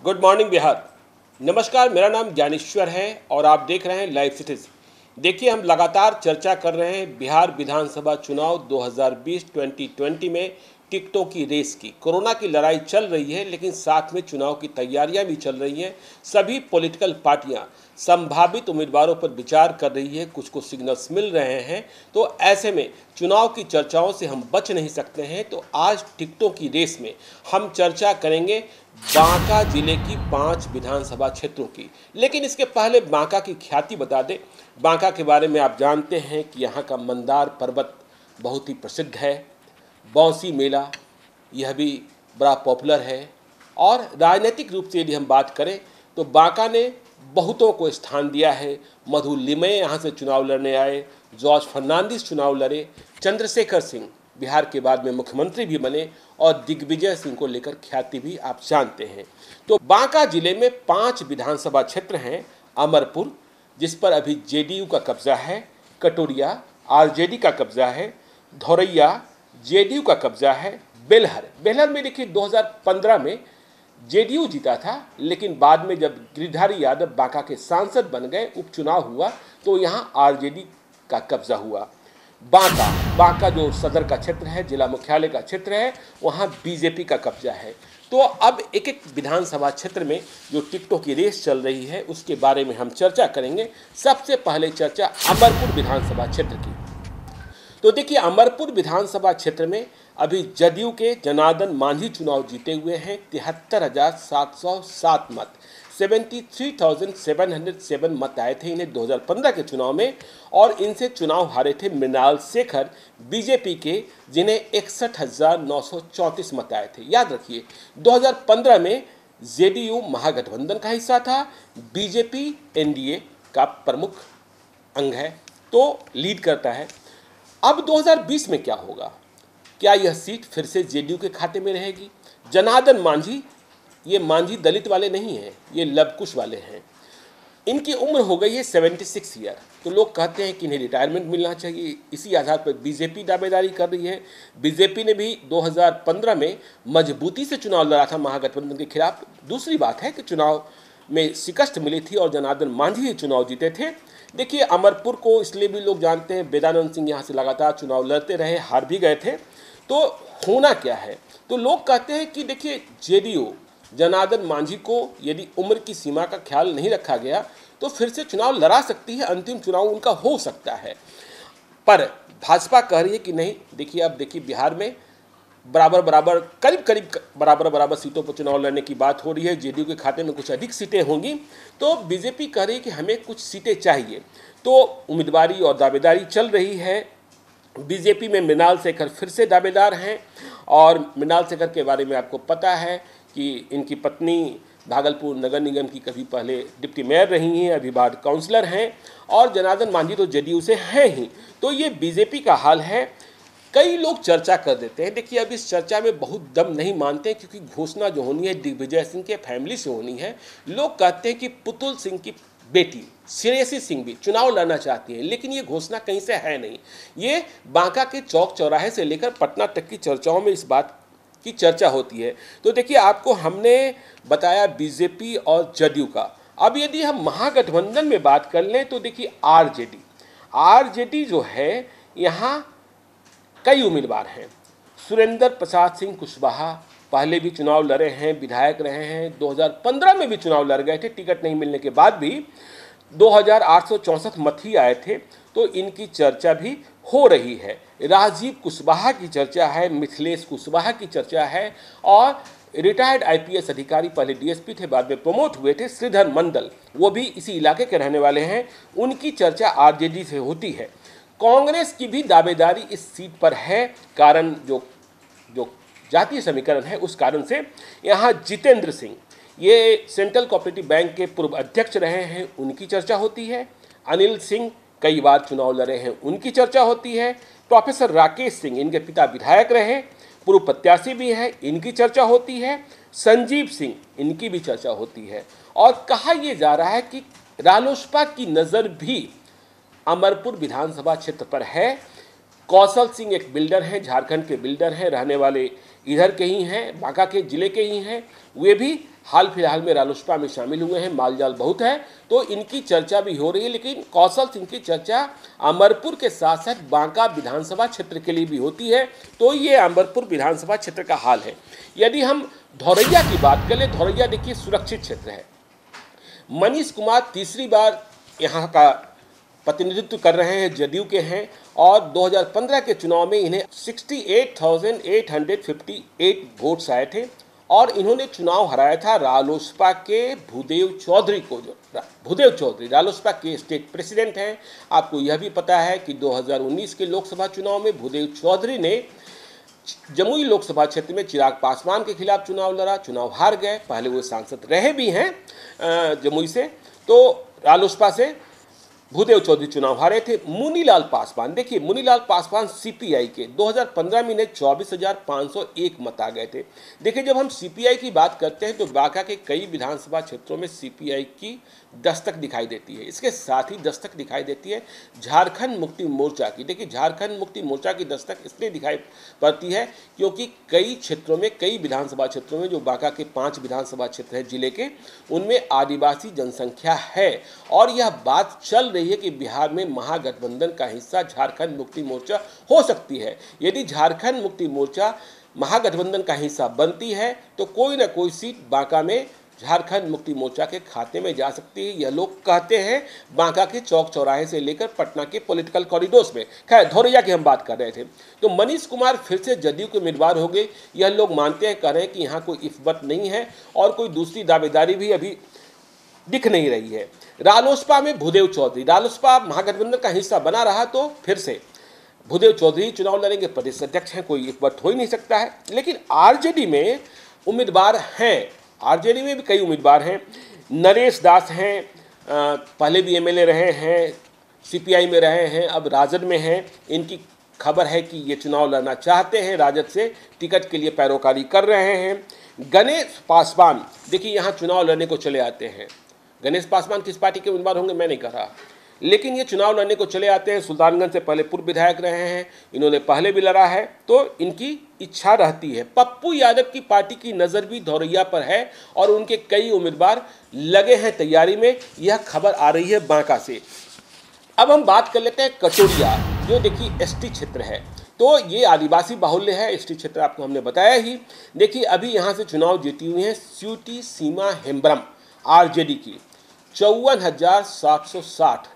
Good morning Bihar. नमस्कार, मेरा नाम ज्ञानेश्वर है और आप देख रहे हैं लाइव सिटीज। देखिए, हम लगातार चर्चा कर रहे हैं बिहार विधानसभा चुनाव 2020 2020 में टिकटों की रेस की। कोरोना की लड़ाई चल रही है, लेकिन साथ में चुनाव की तैयारियां भी चल रही हैं। सभी पॉलिटिकल पार्टियां संभावित उम्मीदवारों पर विचार कर रही है, कुछ सिग्नल्स मिल रहे हैं। तो ऐसे में चुनाव की चर्चाओं से हम बच नहीं सकते हैं। तो आज टिकटों की रेस में हम चर्चा करेंगे बांका जिले की 5 विधानसभा क्षेत्रों की। लेकिन इसके पहले बांका की ख्याति बता दें। बांका के बारे में आप जानते हैं कि यहाँ का मंदार पर्वत बहुत ही प्रसिद्ध है। बौंसी मेला यह भी बड़ा पॉपुलर है। और राजनीतिक रूप से यदि हम बात करें तो बांका ने बहुतों को स्थान दिया है। मधु लिमये यहाँ से चुनाव लड़ने आए, जॉर्ज फर्नांडिस चुनाव लड़े, चंद्रशेखर सिंह बिहार के बाद में मुख्यमंत्री भी बने और दिग्विजय सिंह को लेकर ख्याति भी आप जानते हैं। तो बांका जिले में 5 विधानसभा क्षेत्र हैं। अमरपुर, जिस पर अभी जेडीयू का कब्जा है, कटोरिया आरजेडी का कब्जा है, धौरैया जेडीयू का कब्जा है, बेलहर में देखिए 2015 में जेडीयू जीता था, लेकिन बाद में जब गिरिधारी यादव बांका के सांसद बन गए, उपचुनाव हुआ, तो यहाँ आरजेडी का कब्जा हुआ। बांका जो सदर का क्षेत्र है, जिला मुख्यालय का क्षेत्र है, वहाँ बीजेपी का कब्जा है। तो अब एक एक विधानसभा क्षेत्र में जो टिकटों की रेस चल रही है उसके बारे में हम चर्चा करेंगे। सबसे पहले चर्चा अमरपुर विधानसभा क्षेत्र की। तो देखिए, अमरपुर विधानसभा क्षेत्र में अभी जदयू के जनार्दन मांझी चुनाव जीते हुए हैं। 73,707 मत, 73,707 मत आए थे इन्हें 2015 के चुनाव में। और इनसे चुनाव हारे थे मृणाल शेखर बीजेपी के, जिन्हें 61,934 मत आए थे। याद रखिए, 2015 में जेडीयू महागठबंधन का हिस्सा था, बीजेपी एनडीए का प्रमुख अंग है, तो लीड करता है। अब 2020 में क्या होगा? क्या यह सीट फिर से जेडीयू के खाते में रहेगी? जनार्दन मांझी, ये मांझी दलित वाले नहीं हैं, ये लवकुश वाले हैं। इनकी उम्र हो गई है 76 ईयर। तो लोग कहते हैं कि इन्हें रिटायरमेंट मिलना चाहिए। इसी आधार पर बीजेपी दावेदारी कर रही है। बीजेपी ने भी 2015 में मजबूती से चुनाव लड़ा था महागठबंधन के खिलाफ। दूसरी बात है कि चुनाव में शिकस्त मिली थी और जनार्दन मांझी ही चुनाव जीते थे। देखिए, अमरपुर को इसलिए भी लोग जानते हैं, वेदानंद सिंह यहाँ से लगातार चुनाव लड़ते रहे, हार भी गए थे। तो होना क्या है? तो लोग कहते हैं कि देखिए, जेडीयू जनार्दन मांझी को यदि उम्र की सीमा का ख्याल नहीं रखा गया तो फिर से चुनाव लड़ा सकती है, अंतिम चुनाव उनका हो सकता है। पर भाजपा कह रही है कि नहीं। देखिए, अब देखिए, बिहार में करीब बराबर सीटों पर चुनाव लड़ने की बात हो रही है। जेडीयू के खाते में कुछ अधिक सीटें होंगी, तो बीजेपी कह रही है कि हमें कुछ सीटें चाहिए। तो उम्मीदवारी और दावेदारी चल रही है। बीजेपी में मृणाल शेखर फिर से दावेदार हैं और मृणाल शेखर के बारे में आपको पता है कि इनकी पत्नी भागलपुर नगर निगम की कभी पहले डिप्टी मेयर रही हैं, अभी बाद काउंसलर हैं। और जनार्दन मांझी तो जेडीयू से हैं ही। तो ये बीजेपी का हाल है। कई लोग चर्चा कर देते हैं। देखिए, अब इस चर्चा में बहुत दम नहीं मानते हैं, क्योंकि घोषणा जो होनी है दिग्विजय सिंह के फैमिली से होनी है। लोग कहते हैं कि पुतुल सिंह की बेटी श्रेयसी सिंह भी चुनाव लड़ना चाहती है, लेकिन ये घोषणा कहीं से है नहीं। ये बांका के चौक चौराहे से लेकर पटना तक की चर्चाओं में इस बात की चर्चा होती है। तो देखिए, आपको हमने बताया बीजेपी और जदयू का। अब यदि हम महागठबंधन में बात कर लें तो देखिए, आरजेडी जो है, यहाँ कई उम्मीदवार हैं। सुरेंद्र प्रसाद सिंह कुशवाहा पहले भी चुनाव लड़े हैं, विधायक रहे हैं। 2015 में भी चुनाव लड़ गए थे, टिकट नहीं मिलने के बाद भी 2,864 मत ही आए थे। तो इनकी चर्चा भी हो रही है। राजीव कुशवाहा की चर्चा है, मिथिलेश कुशवाहा की चर्चा है, और रिटायर्ड आईपीएस अधिकारी, पहले डीएसपी थे, बाद में प्रमोट हुए थे, श्रीधर मंडल, वो भी इसी इलाके के रहने वाले हैं। उनकी चर्चा आरजेडी से होती है। कांग्रेस की भी दावेदारी इस सीट पर है। कारण जो जातीय समीकरण है, उस कारण से यहाँ जितेंद्र सिंह, ये सेंट्रल कोऑपरेटिव बैंक के पूर्व अध्यक्ष रहे हैं, उनकी चर्चा होती है। अनिल सिंह कई बार चुनाव लड़े हैं, उनकी चर्चा होती है। प्रोफेसर राकेश सिंह, इनके पिता विधायक रहे, पूर्व प्रत्याशी भी है, इनकी चर्चा होती है। संजीव सिंह, इनकी भी चर्चा होती है। और कहा यह जा रहा है कि रालोसपा की नज़र भी अमरपुर विधानसभा क्षेत्र पर है। कौशल सिंह एक बिल्डर हैं, झारखंड के बिल्डर हैं, रहने वाले इधर के ही हैं, बांका के जिले के ही हैं। वे भी हाल फिलहाल में रालोसपा में शामिल हुए हैं, मालजाल बहुत है, तो इनकी चर्चा भी हो रही है। लेकिन कौशल सिंह की चर्चा अमरपुर के साथ साथ बांका विधानसभा क्षेत्र के लिए भी होती है। तो ये अमरपुर विधानसभा क्षेत्र का हाल है। यदि हम धौरैया की बात करें, धौरैया देखिए सुरक्षित क्षेत्र है। मनीष कुमार तीसरी बार यहाँ का प्रतिनिधित्व कर रहे हैं, जदयू के हैं, और 2015 के चुनाव में इन्हें 68,858 वोट्स आए थे और इन्होंने चुनाव हराया था रालोसपा के भूदेव चौधरी को। जो भूदेव चौधरी रालोसपा के स्टेट प्रेसिडेंट हैं। आपको यह भी पता है कि 2019 के लोकसभा चुनाव में भूदेव चौधरी ने जमुई लोकसभा क्षेत्र में चिराग पासवान के खिलाफ चुनाव लड़ा, चुनाव हार गए। पहले वो सांसद रहे भी हैं जमुई से, तो रालोसपा से भूदेव चौधरी चुनाव हारे थे। मुनीलाल पासवान, देखिए मुनीलाल पासवान सीपीआई के 2015 में इन्हें 24,501 मत आ गए थे। देखिए जब हम सीपीआई की बात करते हैं तो बांका के कई विधानसभा क्षेत्रों में सीपीआई की दस्तक दिखाई देती है। इसके साथ ही दस्तक दिखाई देती है झारखंड मुक्ति मोर्चा की। देखिए झारखंड मुक्ति मोर्चा की दस्तक इसलिए दिखाई पड़ती है क्योंकि कई क्षेत्रों में, कई विधानसभा क्षेत्रों में, जो बांका के 5 विधानसभा क्षेत्र है जिले के, उनमें आदिवासी जनसंख्या है। और यह बात चल रही है कि बिहार में महागठबंधन का हिस्सा झारखंड मुक्ति मोर्चा हो सकती है। यदि झारखंड मुक्ति मोर्चा महागठबंधन का हिस्सा बनती है तो कोई ना कोई सीट बांका में झारखंड मुक्ति मोर्चा के खाते में जा सकती है। यह लोग कहते हैं बांका के चौक चौराहे से लेकर पटना के पॉलिटिकल कॉरिडोर्स में। खैर धौरैया की हम बात कर रहे थे, तो मनीष कुमार फिर से जदयू के उम्मीदवार हो गए। यह लोग मानते हैं, कह रहे हैं कि यहाँ कोई इफ्बत नहीं है और कोई दूसरी दावेदारी भी अभी दिख नहीं रही है। रालोसपा में भूदेव चौधरी, रालोसपा महागठबंधन का हिस्सा बना रहा तो फिर से भूदेव चौधरी चुनाव लड़ेंगे, प्रदेश अध्यक्ष हैं, कोई इफ्बत हो ही नहीं सकता है। लेकिन आरजेडी में उम्मीदवार हैं, आरजेडी में भी कई उम्मीदवार हैं। नरेश दास हैं, पहले भी एमएलए रहे हैं, सीपीआई में रहे हैं, अब राजद में हैं। इनकी खबर है कि ये चुनाव लड़ना चाहते हैं, राजद से टिकट के लिए पैरोकारी कर रहे हैं। गणेश पासवान, देखिए यहाँ चुनाव लड़ने को चले आते हैं। गणेश पासवान किस पार्टी के उम्मीदवार होंगे मैं नहीं कह रहा, लेकिन ये चुनाव लड़ने को चले आते हैं। सुल्तानगंज से पहले पूर्व विधायक रहे हैं, इन्होंने पहले भी लड़ा है, तो इनकी इच्छा रहती है। पप्पू यादव की पार्टी की नज़र भी धौरैया पर है और उनके कई उम्मीदवार लगे हैं तैयारी में, यह खबर आ रही है बांका से। अब हम बात कर लेते हैं कटोरिया, जो देखिए एसटी क्षेत्र है, तो ये आदिवासी बाहुल्य है। एसटी क्षेत्र आपको हमने बताया ही। देखिए अभी यहाँ से चुनाव जीती हुई हैं स्यूटी सीमा हेम्ब्रम आरजेडी की, 54,760,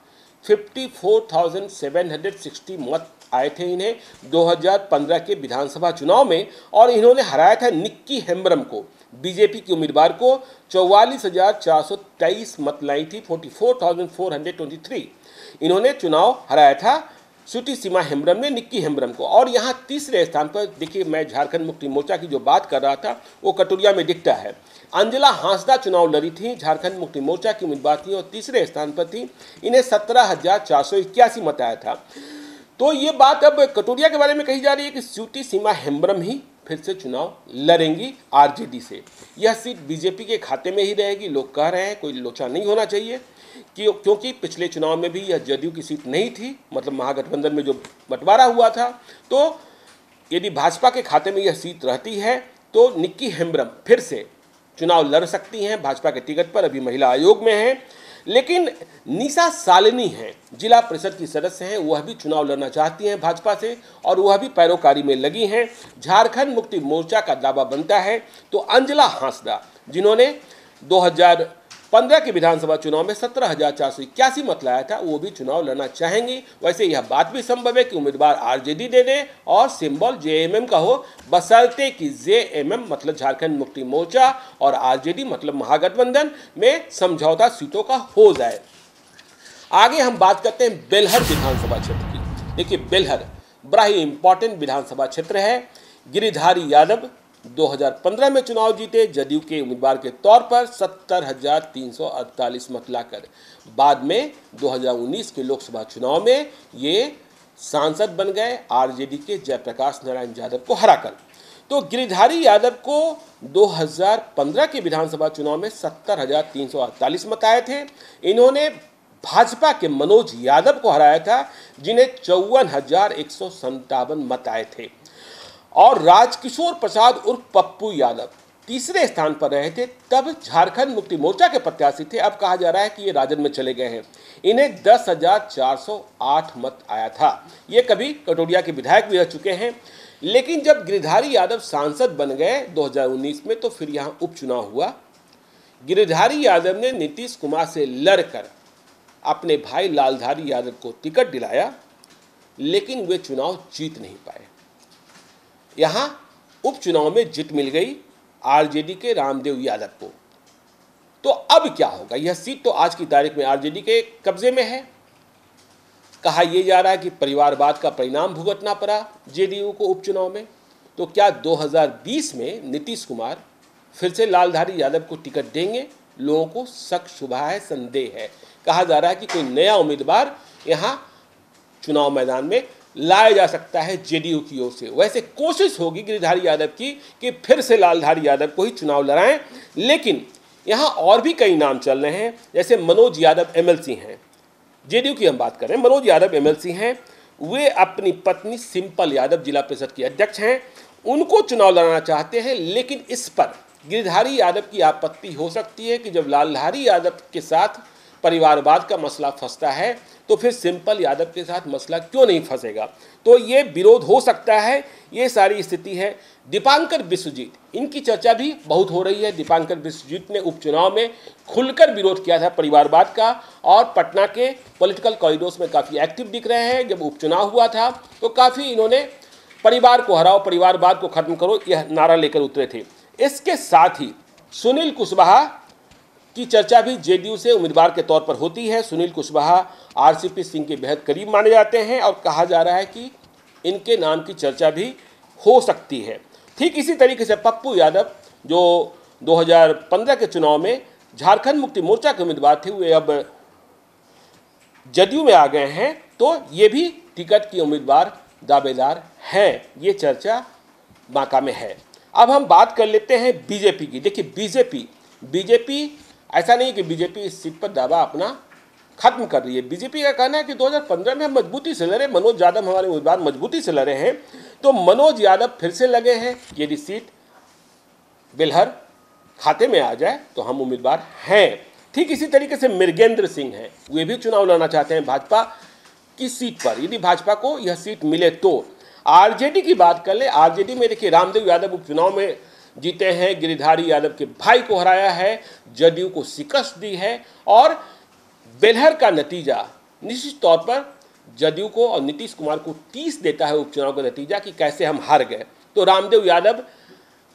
54,760 मत आए थे इन्हें 2015 के विधानसभा चुनाव में, और इन्होंने हराया था निक्की हेम्ब्रम को, बीजेपी की उम्मीदवार को। 44,423 मत लाई थी, 44,423 इन्होंने चुनाव हराया था स्यूटी सीमा हेम्ब्रम ने निक्की हेम्ब्रम को। और यहाँ तीसरे स्थान पर देखिए, मैं झारखंड मुक्ति मोर्चा की जो बात कर रहा था वो कटोरिया में दिखता है। अंजला हांसदा चुनाव लड़ी थी, झारखंड मुक्ति मोर्चा की उम्मीदवार थी और तीसरे स्थान पर थी। इन्हें 17,481 मत आया था। तो ये बात अब कटोरिया के बारे में कही जा रही है कि स्यूटी सीमा हेम्ब्रम ही फिर से चुनाव लड़ेंगी आरजेडी से। यह सीट बीजेपी के खाते में ही रहेगी, लोग कह रहे हैं, कोई लोचा नहीं होना चाहिए क्योंकि पिछले चुनाव में भी यह जदयू की सीट नहीं थी, मतलब महागठबंधन में जो बंटवारा हुआ था। तो यदि भाजपा के खाते में यह सीट रहती है तो निक्की हेम्ब्रम फिर से चुनाव लड़ सकती हैं भाजपा के टिकट पर, अभी महिला आयोग में हैं। लेकिन निशा सालिनी हैं, जिला परिषद की सदस्य हैं, वह भी चुनाव लड़ना चाहती हैं भाजपा से और वह भी पैरोकारी में लगी हैं। झारखंड मुक्ति मोर्चा का दावा बनता है तो अंजला हांसदा, जिन्होंने 2015 के विधानसभा चुनाव में 17,481 मत लाया था, वो भी चुनाव लड़ना चाहेंगी। वैसे यह बात भी संभव है कि उम्मीदवार आरजेडी दे दे और सिंबल जेएमएम का हो, बशर्ते कि जेएमएम मतलब झारखंड मुक्ति मोर्चा और आरजेडी मतलब महागठबंधन में समझौता सीटों का हो जाए। आगे हम बात करते हैं बेलहर विधानसभा क्षेत्र की। देखिए बेलहर बड़ा ही इंपॉर्टेंट विधानसभा क्षेत्र है। गिरिधारी यादव 2015 में चुनाव जीते जदयू के उम्मीदवार के तौर पर 70,348 मत लाकर। बाद में 2019 के लोकसभा चुनाव में ये सांसद बन गए आरजेडी के जयप्रकाश नारायण यादव को हराकर। तो गिरिधारी यादव को 2015 के विधानसभा चुनाव में 70,348 मत आए थे। इन्होंने भाजपा के मनोज यादव को हराया था, जिन्हें 54,157 मत आए थे। और राजकिशोर प्रसाद उर्फ पप्पू यादव तीसरे स्थान पर रहे थे, तब झारखंड मुक्ति मोर्चा के प्रत्याशी थे। अब कहा जा रहा है कि ये राजद में चले गए हैं। इन्हें 10,408 मत आया था। ये कभी कटोरिया के विधायक भी रह चुके हैं। लेकिन जब गिरिधारी यादव सांसद बन गए 2019 में, तो फिर यहाँ उपचुनाव हुआ। गिरिधारी यादव ने नीतीश कुमार से लड़कर अपने भाई लालधारी यादव को टिकट दिलाया, लेकिन वे चुनाव जीत नहीं पाए। यहाँ उपचुनाव में जीत मिल गई आरजेडी के रामदेव यादव को। तो अब क्या होगा? यह सीट तो आज की तारीख में आरजेडी के कब्जे में है। कहा यह जा रहा है कि परिवारवाद का परिणाम भुगतना पड़ा जेडीयू को उपचुनाव में। तो क्या 2020 में नीतीश कुमार फिर से लालधारी यादव को टिकट देंगे? लोगों को शक शुबा है, संदेह है। कहा जा रहा है कि कोई नया उम्मीदवार यहाँ चुनाव मैदान में लाया जा सकता है जेडीयू की ओर से। वैसे कोशिश होगी गिरिधारी यादव की कि फिर से लालधारी यादव को ही चुनाव लड़ाएं। लेकिन यहाँ और भी कई नाम चल रहे हैं, जैसे मनोज यादव एमएलसी हैं, जेडीयू की हम बात कर रहे हैं। मनोज यादव एमएलसी हैं, वे अपनी पत्नी सिंपल यादव जिला परिषद की अध्यक्ष हैं, उनको चुनाव लड़ाना चाहते हैं। लेकिन इस पर गिरिधारी यादव की आपत्ति हो सकती है कि जब लालधारी यादव के साथ परिवारवाद का मसला फंसता है, तो फिर सिंपल यादव के साथ मसला क्यों नहीं फंसेगा? तो ये विरोध हो सकता है। ये सारी स्थिति है। दीपांकर बिस्वजीत, इनकी चर्चा भी बहुत हो रही है। दीपांकर बिस्वजीत ने उपचुनाव में खुलकर विरोध किया था परिवारवाद का, और पटना के पॉलिटिकल कॉरिडोर्स में काफ़ी एक्टिव दिख रहे हैं। जब उपचुनाव हुआ था तो काफ़ी इन्होंने परिवार को हराओ, परिवारवाद को खत्म करो, यह नारा लेकर उतरे थे। इसके साथ ही सुनील कुशवाहा की चर्चा भी जेडीयू से उम्मीदवार के तौर पर होती है। सुनील कुशवाहा आरसीपी सिंह के बेहद करीब माने जाते हैं, और कहा जा रहा है कि इनके नाम की चर्चा भी हो सकती है। ठीक इसी तरीके से पप्पू यादव, जो 2015 के चुनाव में झारखंड मुक्ति मोर्चा के उम्मीदवार थे, वे अब जदयू में आ गए हैं। तो ये भी टिकट की उम्मीदवार दावेदार हैं। ये चर्चा बांका में है। अब हम बात कर लेते हैं बीजेपी की। देखिए बीजेपी ऐसा नहीं कि बीजेपी इस सीट पर दावा अपना खत्म कर रही है। बीजेपी का कहना है कि 2015 में हम मजबूती से लड़े, मनोज यादव हमारे उम्मीदवार मजबूती से लड़े हैं, तो मनोज यादव फिर से लगे हैं। यदि सीट बेलहर खाते में आ जाए तो हम उम्मीदवार हैं। ठीक इसी तरीके से मृगेंद्र सिंह हैं, वे भी चुनाव लड़ना चाहते हैं भाजपा की सीट पर, यदि भाजपा को यह सीट मिले तो। आरजेडी की बात कर ले, आरजेडी में देखिए रामदेव यादव उपचुनाव में जीते हैं, गिरिधारी यादव के भाई को हराया है, जदयू को शिकस्त दी है, और बेलहर का नतीजा निश्चित तौर पर जदयू को और नीतीश कुमार को टीस देता है उपचुनाव का नतीजा कि कैसे हम हार गए। तो रामदेव यादव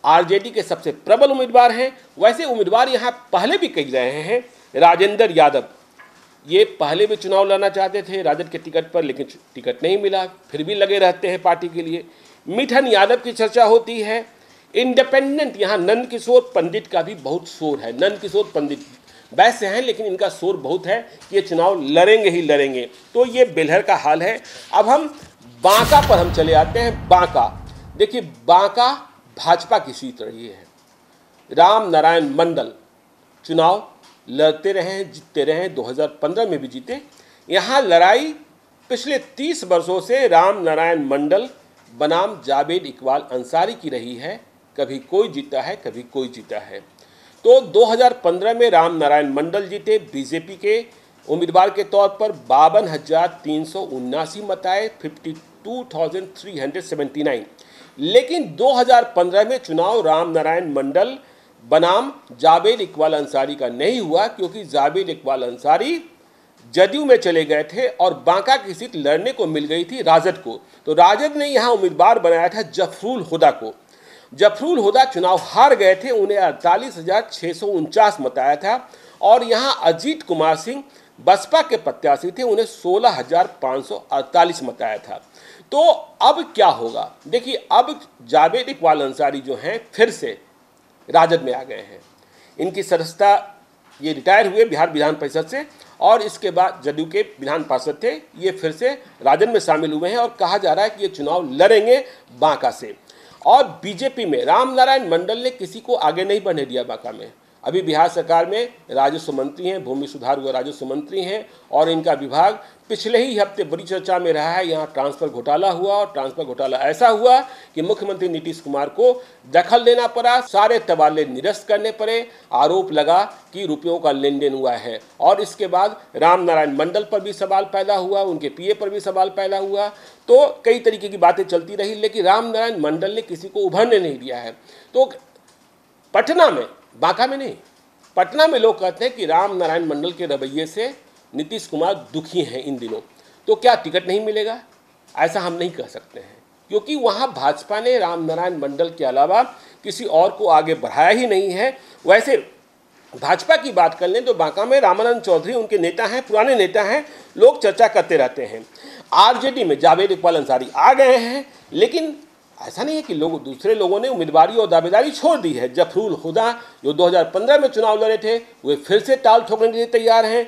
आरजेडी के सबसे प्रबल उम्मीदवार हैं। वैसे उम्मीदवार यहाँ पहले भी कई रहे हैं। राजेंद्र यादव, ये पहले भी चुनाव लड़ना चाहते थे राजद के टिकट पर, लेकिन टिकट नहीं मिला, फिर भी लगे रहते हैं पार्टी के लिए। मिठन यादव की चर्चा होती है। इंडिपेंडेंट, यहाँ नंद किशोर पंडित का भी बहुत शोर है। नंद किशोर पंडित वैसे हैं, लेकिन इनका शोर बहुत है कि ये चुनाव लड़ेंगे ही लड़ेंगे। तो ये बेलहर का हाल है। अब हम बांका पर हम चले आते हैं। बांका, देखिए बांका भाजपा की सीट रही है। राम नारायण मंडल चुनाव लड़ते रहे, जीतते रहे, 2015 में भी जीते। यहाँ लड़ाई पिछले 30 वर्षों से राम नारायण मंडल बनाम जावेद इकबाल अंसारी की रही है। कभी कोई जीता है, कभी कोई जीता है। तो 2015 में राम नारायण मंडल जीते बीजेपी के उम्मीदवार के तौर पर। 52,379 मत आए, 52,379। लेकिन 2015 में चुनाव राम नारायण मंडल बनाम जावेद इकबाल अंसारी का नहीं हुआ, क्योंकि जावेद इकबाल अंसारी जदयू में चले गए थे और बांका की सीट लड़ने को मिल गई थी राजद को। तो राजद ने यहाँ उम्मीदवार बनाया था जफरुल हुदा को। जफरुल हुदा चुनाव हार गए थे, उन्हें 48,649 मत आया था। और यहाँ अजीत कुमार सिंह बसपा के प्रत्याशी थे, उन्हें 16,548 मत आया था। तो अब क्या होगा? देखिए अब जावेद इकबाल अंसारी जो हैं फिर से राजद में आ गए हैं। इनकी सदस्यता, ये रिटायर हुए बिहार विधान परिषद से, और इसके बाद जदयू के विधान पार्षद थे, ये फिर से राजद में शामिल हुए हैं। और कहा जा रहा है कि ये चुनाव लड़ेंगे बांका से। और बीजेपी में राम नारायण मंडल ने किसी को आगे नहीं बढ़ने दिया बांका में। अभी बिहार सरकार में राजस्व मंत्री हैं, भूमि सुधार व राजस्व मंत्री हैं और इनका विभाग पिछले ही हफ्ते बड़ी चर्चा में रहा है। यहाँ ट्रांसफर घोटाला हुआ और ट्रांसफर घोटाला ऐसा हुआ कि मुख्यमंत्री नीतीश कुमार को दखल देना पड़ा, सारे तबादले निरस्त करने पड़े, आरोप लगा कि रुपयों का लेन देन हुआ है। और इसके बाद रामनारायण मंडल पर भी सवाल पैदा हुआ, उनके पीए पर भी सवाल पैदा हुआ। तो कई तरीके की बातें चलती रही, लेकिन रामनारायण मंडल ने किसी को उभरने नहीं दिया है। तो पटना में, बांका में नहीं, पटना में लोग कहते हैं कि रामनारायण मंडल के रवैये से नीतीश कुमार दुखी हैं इन दिनों। तो क्या टिकट नहीं मिलेगा? ऐसा हम नहीं कह सकते हैं, क्योंकि वहाँ भाजपा ने रामनारायण मंडल के अलावा किसी और को आगे बढ़ाया ही नहीं है। वैसे भाजपा की बात कर लें तो बांका में रामानंद चौधरी उनके नेता हैं, पुराने नेता हैं, लोग चर्चा करते रहते हैं। आरजेडी में जावेद इकबाल अंसारी आ गए हैं, लेकिन ऐसा नहीं है कि दूसरे लोगों ने उम्मीदवारी और दावेदारी छोड़ दी है। जफरुल हुदा जो 2015 में चुनाव लड़े थे, वे फिर से टाल ठोकने के लिए तैयार हैं।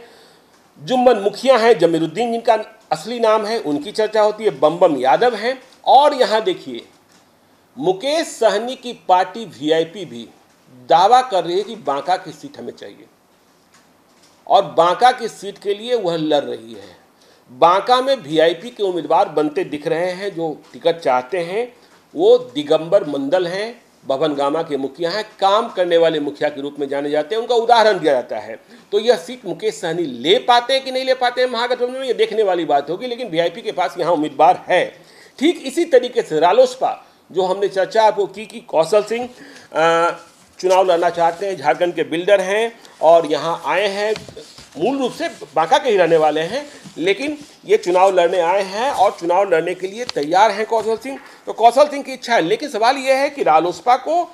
जुम्मन मुखिया हैं, जमीरुद्दीन जिनका असली नाम है, उनकी चर्चा होती है। बम यादव हैं। और यहाँ देखिए, मुकेश सहनी की पार्टी वीआईपी भी दावा कर रही है कि बांका की सीट हमें चाहिए और बांका की सीट के लिए वह लड़ रही है। बांका में वीआईपी के उम्मीदवार बनते दिख रहे हैं। जो टिकट चाहते हैं वो दिगंबर मंडल हैं, बभनगामा के मुखिया हैं, काम करने वाले मुखिया के रूप में जाने जाते हैं, उनका उदाहरण दिया जाता है। तो यह सीट मुकेश सहनी ले पाते हैं कि नहीं ले पाते हैं महागठबंधन में, ये देखने वाली बात होगी, लेकिन वीआईपी के पास यहाँ उम्मीदवार है। ठीक इसी तरीके से रालोसपा, जो हमने चर्चा आपको की कि कौशल सिंह चुनाव लड़ना चाहते हैं, झारखंड के बिल्डर हैं और यहाँ आए हैं, मूल रूप से बांका के ही रहने वाले हैं, लेकिन ये चुनाव लड़ने आए हैं और चुनाव लड़ने के लिए तैयार हैं कौशल सिंह। तो कौशल सिंह की इच्छा है, लेकिन सवाल यह है कि रालोसपा को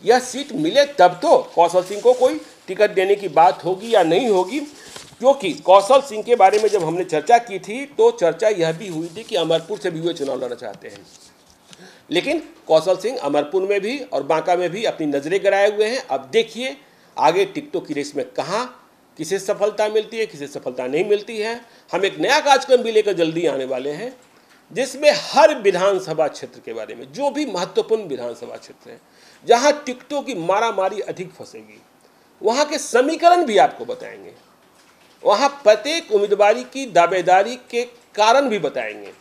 यह सीट मिले तब तो कौशल सिंह को कोई टिकट देने की बात होगी या नहीं होगी। क्योंकि कौशल सिंह के बारे में जब हमने चर्चा की थी तो चर्चा यह भी हुई थी कि अमरपुर से भी वे चुनाव लड़ना चाहते हैं, लेकिन कौशल सिंह अमरपुर में भी और बांका में भी अपनी नज़रें गड़ाए हुए हैं। अब देखिए आगे टिकटों की रेस में कहाँ किसे सफलता मिलती है, किसे सफलता नहीं मिलती है। हम एक नया कार्यक्रम भी लेकर जल्दी आने वाले हैं, जिसमें हर विधानसभा क्षेत्र के बारे में, जो भी महत्वपूर्ण विधानसभा क्षेत्र हैं जहां टिकटों की मारामारी अधिक फंसेगी, वहां के समीकरण भी आपको बताएंगे, वहां प्रत्येक उम्मीदवारी की दावेदारी के कारण भी बताएंगे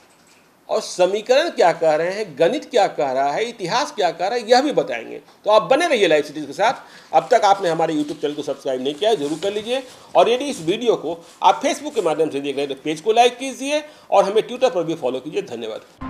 और समीकरण क्या कह रहे हैं, गणित क्या कह रहा है, इतिहास क्या कह रहा है, यह भी बताएंगे। तो आप बने रहिए लाइव सिटीज के साथ। अब तक आपने हमारे यूट्यूब चैनल को सब्सक्राइब नहीं किया है, जरूर कर लीजिए। और यदि इस वीडियो को आप फेसबुक के माध्यम से देख रहे हैं तो पेज को लाइक कीजिए और हमें ट्विटर पर भी फॉलो कीजिए। धन्यवाद।